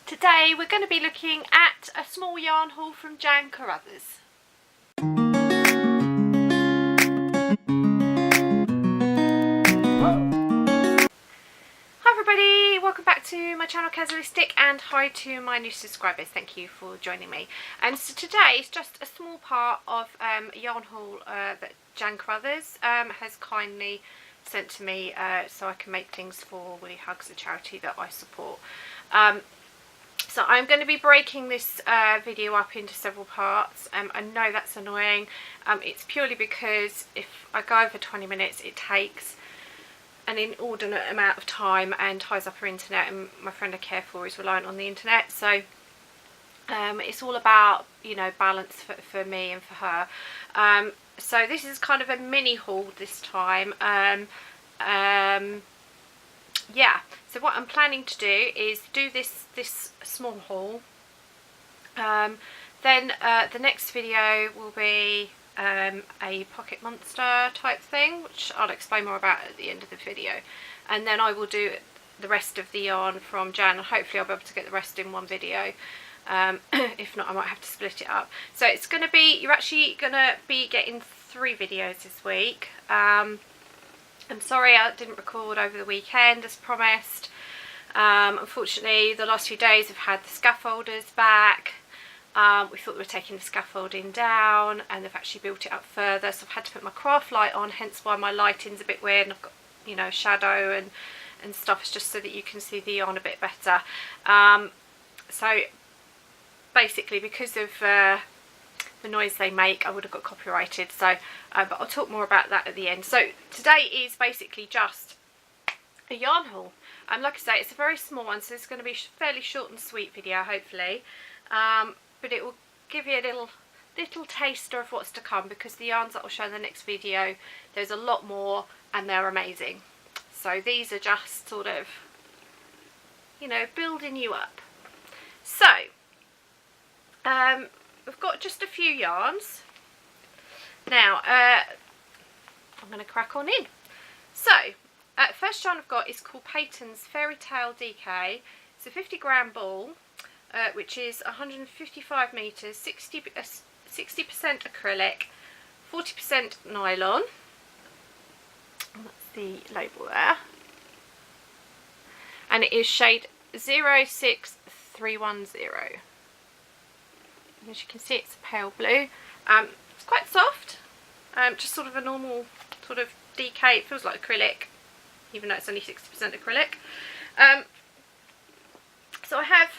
Today we're going to be looking at a small yarn haul from Carruthers. Hi everybody, welcome back to my channel Kazzalistic, and hi to my new subscribers, thank you for joining me. And so today is just a small part of a yarn haul that Carruthers has kindly sent to me so I can make things for Woolly Hugs, a charity that I support. So I'm going to be breaking this video up into several parts. I know that's annoying. It's purely because if I go over 20 minutes it takes an inordinate amount of time and ties up her internet, and my friend I care for is reliant on the internet, so it's all about, you know, balance for me and for her. So this is kind of a mini haul this time. Yeah, so what I'm planning to do is do this small haul. Then the next video will be a pocket monster type thing, which I'll explain more about at the end of the video, and then I will do the rest of the yarn from Jan, and hopefully I'll be able to get the rest in one video. If not, I might have to split it up. So it's going to be, you're actually going to be getting 3 videos this week. I'm sorry I didn't record over the weekend as promised. Unfortunately the last few days I've had the scaffolders back. We thought we were taking the scaffolding down and they've actually built it up further, so I've had to put my craft light on, hence why my lighting's a bit weird, and I've got, you know, shadow and stuff, just so that you can see the yarn a bit better. So basically because of the noise they make, I would have got copyrighted, so but I'll talk more about that at the end. So today is basically just a yarn haul, and like I say, it's a very small one, so it's going to be a fairly short and sweet video hopefully, but it will give you a little taster of what's to come, because the yarns that I'll show in the next video, there's a lot more and they're amazing. So these are just sort of, you know, building you up. So we've got just a few yarns. Now, I'm going to crack on in. So, first yarn I've got is called Peyton's Fairy Tale DK. It's a 50-gram ball, which is 155 metres, 60% acrylic, 40% nylon. And that's the label there. And it is shade 06310. As you can see, it's a pale blue. It's quite soft, just sort of a normal sort of DK. It feels like acrylic, even though it's only 60% acrylic. So I have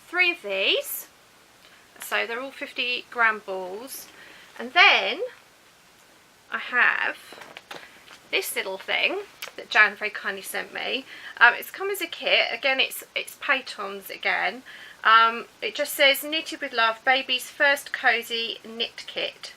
3 of these, so they're all 50-gram balls, and then I have this little thing that Jan very kindly sent me. It's come as a kit. Again, it's Peyton's again. It just says knitted with love, baby's first cozy knit kit.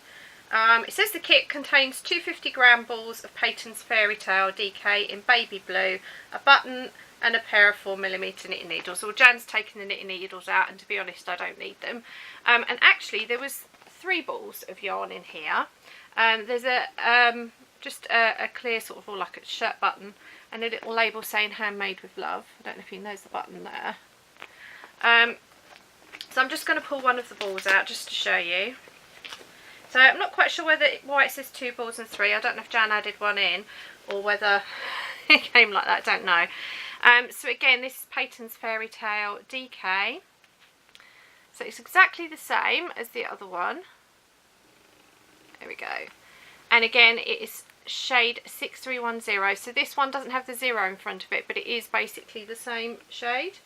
It says the kit contains 2 50-gram balls of Peyton's Fairy Tale DK in baby blue, a button and a pair of 4mm knitting needles. Well, Jan's taken the knitting needles out, and to be honest I don't need them. And actually there was 3 balls of yarn in here. There's just a clear sort of, all like a shirt button, and a little label saying handmade with love. I don't know if you know the button there. So I'm just going to pull one of the balls out just to show you. So I'm not quite sure why it says 2 balls and 3. I don't know if Jan added one in or whether it came like that, I don't know. So again, this is Peyton's Fairy Tale DK. So it's exactly the same as the other one. There we go. And again, it is shade 6310. So this one doesn't have the 0 in front of it, but it is basically the same shade.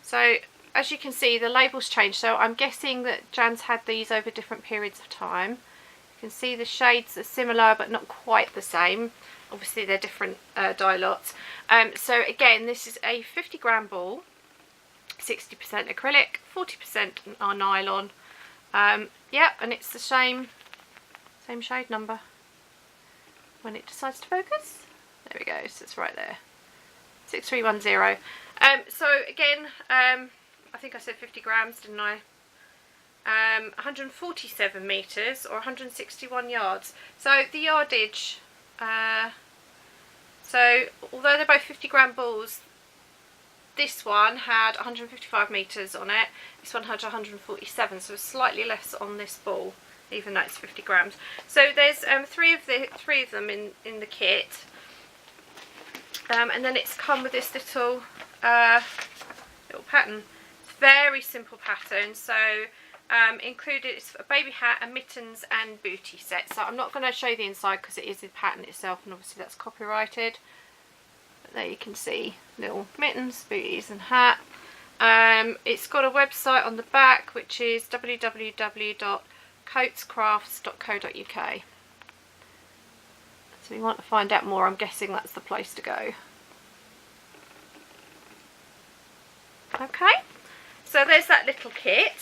So as you can see, the label's changed, so I'm guessing that Jan's had these over different periods of time. You can see the shades are similar but not quite the same. Obviously they're different dye lots. So again, this is a 50-gram ball, 60% acrylic, 40% nylon. Yeah, and it's the same shade number when it decides to focus. There we go, so it's right there, 6310. So again, I think I said 50 grams, didn't I? 147 metres or 161 yards. So the yardage, so although they're both 50-gram balls, this one had 155 metres on it. This one had 147, so slightly less on this ball, even though it's 50 grams. So there's three of them in the kit, and then it's come with this little pattern. It's a very simple pattern. So included it's a baby hat, a mittens and booty set. So I'm not going to show the inside because it is the pattern itself, and obviously that's copyrighted. But there you can see little mittens, booties and hat. It's got a website on the back, which is www.coatescrafts.co.uk. So if you want to find out more, I'm guessing that's the place to go. Okay, so there's that little kit.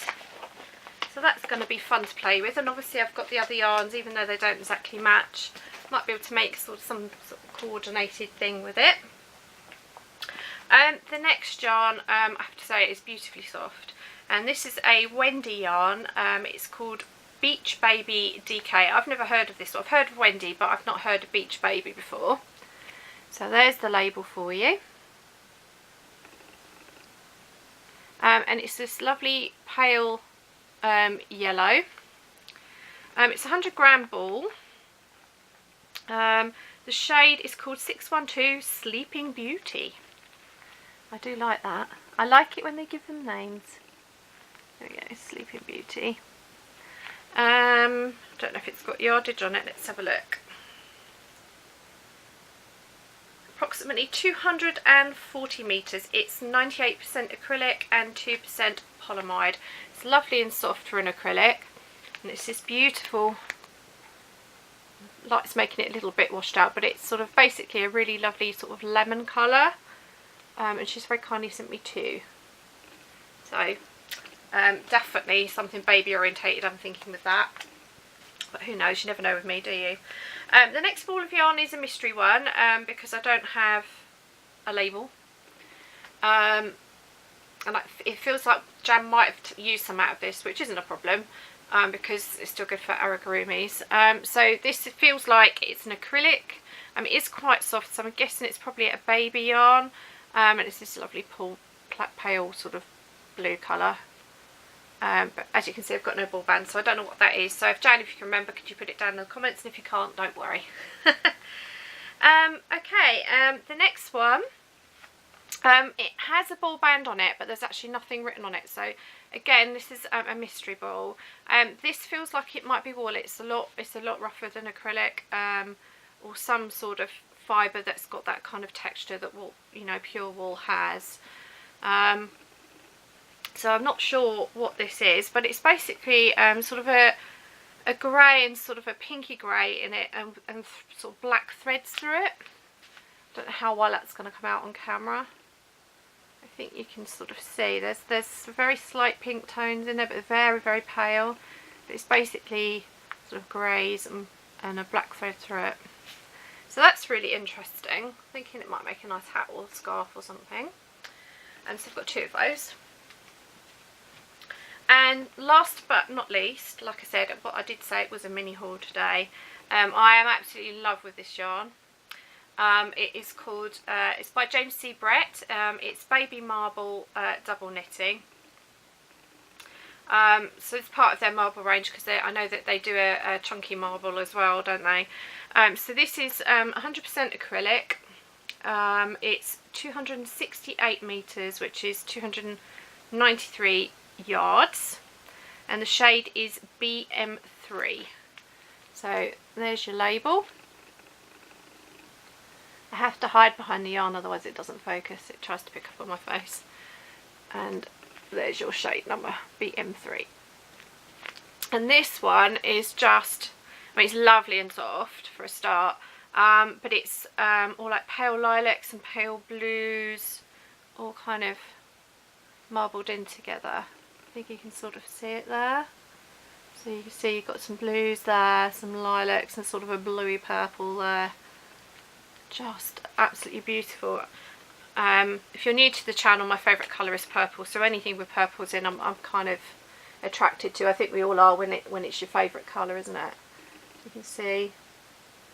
So that's going to be fun to play with, and obviously I've got the other yarns, even though they don't exactly match. Might be able to make some sort of coordinated thing with it. The next yarn, I have to say, is beautifully soft, and this is a Wendy yarn. It's called Beach Baby DK. I've never heard of this. I've heard of Wendy, but I've not heard of Beach Baby before. So there's the label for you. And it's this lovely pale yellow. It's a 100 gram ball. The shade is called 612 Sleeping Beauty. I do like that. I like it when they give them names. There we go, Sleeping Beauty. Don't know if it's got yardage on it. Let's have a look. Approximately 240 metres. It's 98% acrylic and 2% polyamide. It's lovely and soft for an acrylic, and it's this beautiful, light's making it a little bit washed out, but it's sort of basically a really lovely sort of lemon colour, and she's very kindly sent me two. So definitely something baby orientated, I'm thinking with that, but who knows, you never know with me, do you? The next ball of yarn is a mystery one, because I don't have a label, and it feels like Jan might have used some out of this, which isn't a problem, because it's still good for arigurumis. So this feels like it's an acrylic. It is quite soft, so I'm guessing it's probably a baby yarn, and it's this lovely pale sort of blue colour. But as you can see, I've got no ball band, so I don't know what that is. So if Jan, if you can remember, could you put it down in the comments, and if you can't, don't worry. Okay, the next one, it has a ball band on it, but there's actually nothing written on it. So again, this is a mystery ball. This feels like it might be wool. It's a lot rougher than acrylic, or some sort of fibre that's got that kind of texture that wool, you know, pure wool has. So I'm not sure what this is, but it's basically sort of a grey and sort of a pinky grey in it, and sort of black threads through it. Don't know how well that's going to come out on camera. I think you can sort of see there's very slight pink tones in there, but very, very pale. But it's basically sort of greys and a black thread through it. So that's really interesting. I'm thinking it might make a nice hat or scarf or something. And so I've got two of those. And last but not least, like I said, what I did say, it was a mini haul today. I am absolutely in love with this yarn. It is called, it's by James C. Brett. It's Baby Marble double knitting. So it's part of their marble range, because I know that they do a chunky marble as well, don't they? So this is 100% acrylic. It's 268 metres, which is 293 yards, and the shade is BM3. So there's your label. I have to hide behind the yarn, otherwise it doesn't focus. It tries to pick up on my face. And there's your shade number, BM3. And this one is just, I mean, it's lovely and soft for a start, but it's all like pale lilacs and pale blues, all kind of marbled in together. I think you can sort of see it there. So you can see you've got some blues there, some lilacs, and sort of a bluey purple there. Just absolutely beautiful. If you're new to the channel, my favourite colour is purple, so anything with purples in I'm kind of attracted to. I think we all are when it's your favourite colour, isn't it? You can see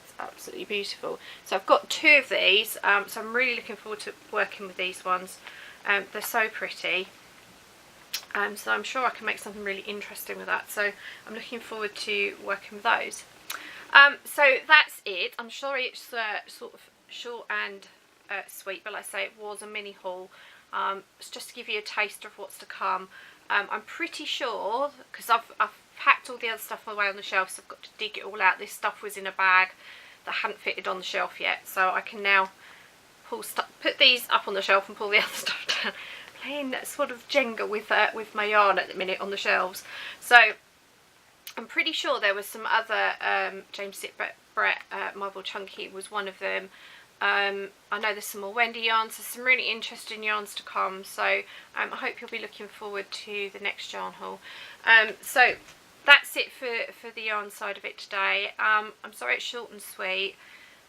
it's absolutely beautiful. So I've got two of these, so I'm really looking forward to working with these ones. They're so pretty. So I'm sure I can make something really interesting with that. So I'm looking forward to working with those. So that's it. I'm sorry it's sort of short and sweet, but like I say, it was a mini haul. It's just to give you a taste of what's to come. I'm pretty sure, because I've packed all the other stuff away on the shelf, so I've got to dig it all out. This stuff was in a bag that hadn't fitted on the shelf yet, so I can now put these up on the shelf and pull the other stuff down. Playing sort of Jenga with my yarn at the minute on the shelves. So I'm pretty sure there was some other James Sit Brett Marble Chunky was one of them. I know there's some more Wendy yarns. There's some really interesting yarns to come, so I hope you'll be looking forward to the next yarn haul. So that's it for the yarn side of it today. I'm sorry it's short and sweet.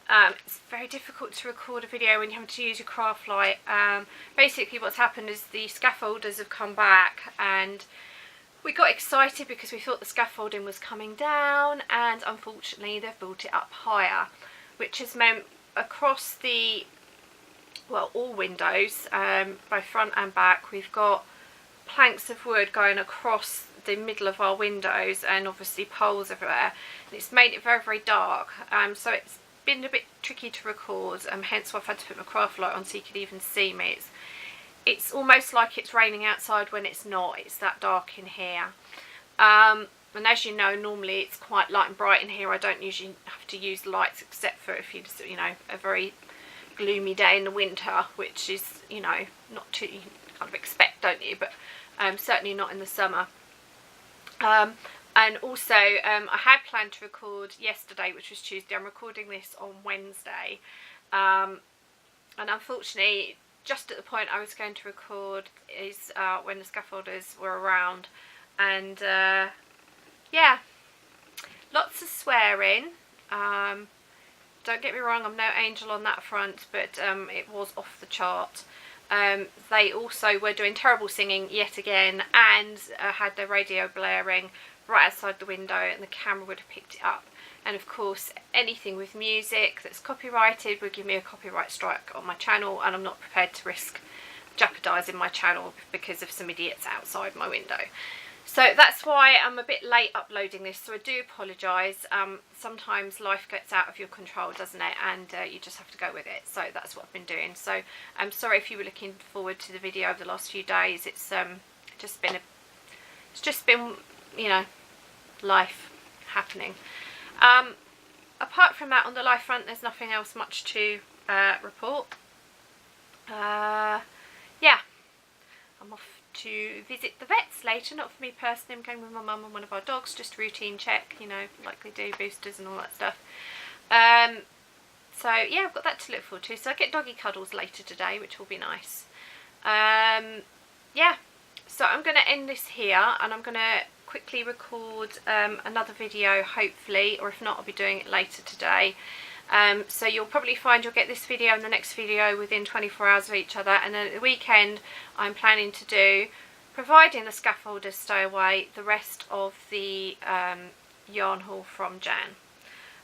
It's very difficult to record a video when you have to use your craft light. Basically what's happened is the scaffolders have come back, and we got excited because we thought the scaffolding was coming down, and unfortunately they've built it up higher, which has meant across the, well, all windows, both front and back, we've got planks of wood going across the middle of our windows, and obviously poles everywhere, and it's made it very, very dark. So it's been a bit tricky to record, hence why I've had to put my craft light on so you could even see me. It's almost like it's raining outside when it's not. It's that dark in here. And as you know, normally it's quite light and bright in here. I don't usually have to use lights except for if you know, a very gloomy day in the winter, which is, you know, not too, you kind of expect, don't you? But certainly not in the summer. And also, I had planned to record yesterday, which was Tuesday. I'm recording this on Wednesday. And unfortunately, just at the point I was going to record is when the scaffolders were around. And yeah, lots of swearing. Don't get me wrong, I'm no angel on that front, but it was off the chart. They also were doing terrible singing yet again, and had their radio blaring right outside the window, and the camera would have picked it up. And of course, anything with music that's copyrighted would give me a copyright strike on my channel, and I'm not prepared to risk jeopardising my channel because of some idiots outside my window. So that's why I'm a bit late uploading this, so I do apologise. Sometimes life gets out of your control, doesn't it, and you just have to go with it. So that's what I've been doing. So I'm sorry if you were looking forward to the video over the last few days. It's just been, you know, life happening. Apart from that, on the life front, there's nothing else much to report. Yeah, I'm off to visit the vets later, not for me personally. I'm going with my mum and one of our dogs, just routine check, you know, like they do, boosters and all that stuff. So yeah, I've got that to look forward to. So I get doggy cuddles later today, which will be nice. Yeah, so I'm going to end this here, and I'm going to quickly record another video, hopefully, or if not, I'll be doing it later today. So you'll probably find you'll get this video and the next video within 24 hours of each other, and then at the weekend I'm planning to do, providing the scaffolders stay away, the rest of the yarn haul from Jan.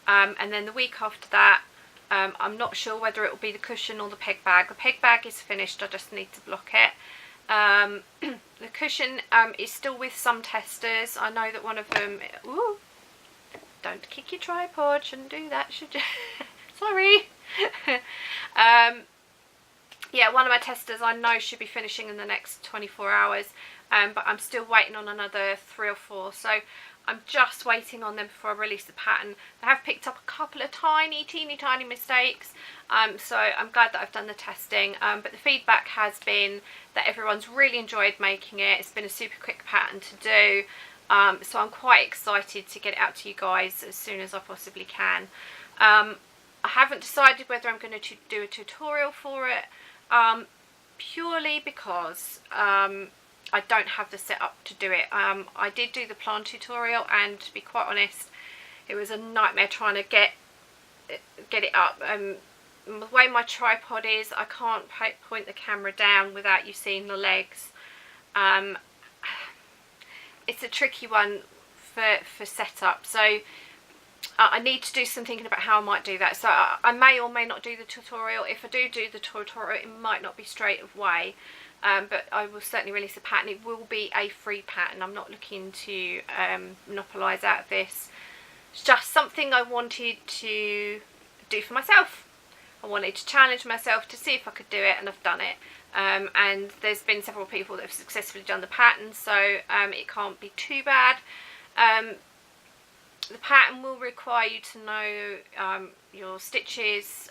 And then the week after that, I'm not sure whether it will be the cushion or the peg bag. The peg bag is finished, I just need to block it. The cushion is still with some testers. I know that one of them, ooh, don't kick your tripod, shouldn't do that, should you? Sorry. Yeah, one of my testers I know should be finishing in the next 24 hours, but I'm still waiting on another 3 or 4, so I'm just waiting on them before I release the pattern. I have picked up a couple of teeny tiny mistakes, so I'm glad that I've done the testing, but the feedback has been that everyone's really enjoyed making it. It's been a super quick pattern to do. So I'm quite excited to get it out to you guys as soon as I possibly can. I haven't decided whether I'm going to do a tutorial for it, purely because I don't have the setup to do it. I did do the plant tutorial, and to be quite honest, it was a nightmare trying to get it up. The way my tripod is, I can't point the camera down without you seeing the legs. It's a tricky one for setup, so I need to do some thinking about how I might do that. So I may or may not do the tutorial. If I do the tutorial, it might not be straight away. but I will certainly release a pattern. It will be a free pattern. I'm not looking to monopolise out of this. It's just something I wanted to do for myself. I wanted to challenge myself to see if I could do it, and I've done it. And there's been several people that have successfully done the pattern, so it can't be too bad. The pattern will require you to know your stitches,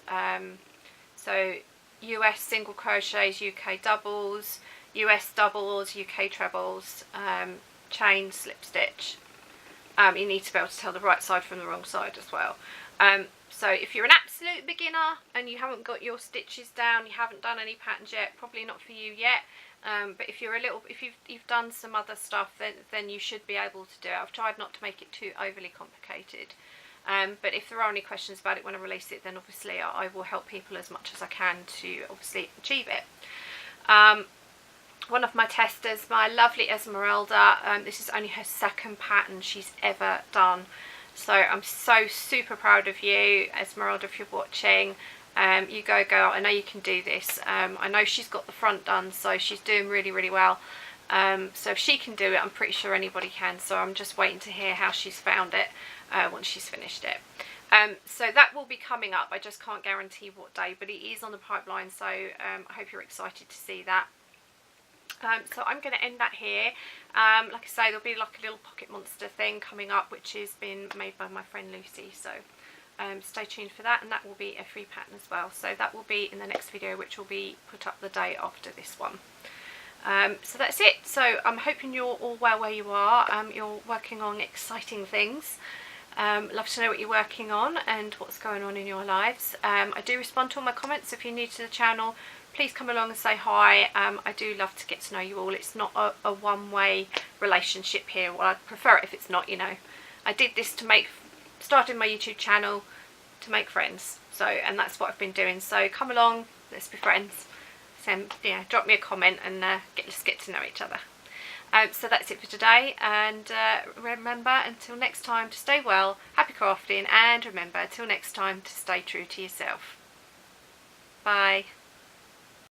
so US single crochets, UK doubles, US doubles, UK trebles, chain, slip stitch. You need to be able to tell the right side from the wrong side as well. So if you're an absolute beginner and you haven't got your stitches down, you haven't done any patterns yet, probably not for you yet. But if you're if you've done some other stuff, then you should be able to do it. I've tried not to make it too overly complicated. But if there are any questions about it when I release it, then obviously I will help people as much as I can to obviously achieve it. One of my testers, my lovely Esmeralda, this is only her second pattern she's ever done. So I'm so super proud of you, Esmeralda, if you're watching. You go girl, I know you can do this. I know she's got the front done, so she's doing really well. So if she can do it, I'm pretty sure anybody can. So I'm just waiting to hear how she's found it once she's finished it. So that will be coming up. I just can't guarantee what day, but it is on the pipeline, so I hope you're excited to see that. So I'm going to end that here. Like I say, there'll be like a little pocket monster thing coming up, which has been made by my friend Lucy, so stay tuned for that, and that will be a free pattern as well. So that will be in the next video, which will be put up the day after this one. So that's it. So I'm hoping you're all well where you are. You're working on exciting things. Love to know what you're working on and what's going on in your lives. I do respond to all my comments. If you're new to the channel, please come along and say hi. I do love to get to know you all. It's not a one-way relationship here. Well, I'd prefer it if it's not, you know. I did this to started my YouTube channel to make friends. So, and that's what I've been doing. So come along, let's be friends. So, yeah, drop me a comment and let's get to know each other. So that's it for today, and remember, until next time, to stay well, happy crafting, and remember, till next time, to stay true to yourself. Bye.